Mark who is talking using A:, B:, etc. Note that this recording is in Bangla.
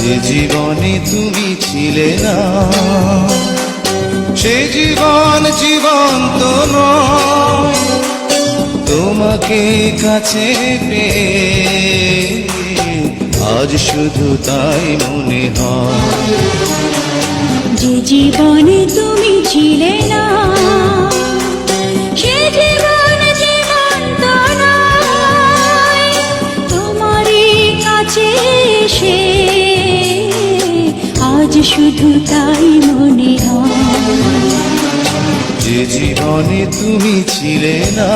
A: যে জীবনে তুমি ছিলে না, সে জীবন জীবন্ত নয়। তোমাকে কাছে পেয়ে আজ শুধু তাই মনে হয়।
B: যে জীবনে তুমি ছিলে না, সে জীবন জীবন্ত নয়। তোমারই কাছে এসে আজ শুধু তাই মনে হয়।
A: যে জীবনে তুমি ছিলে না।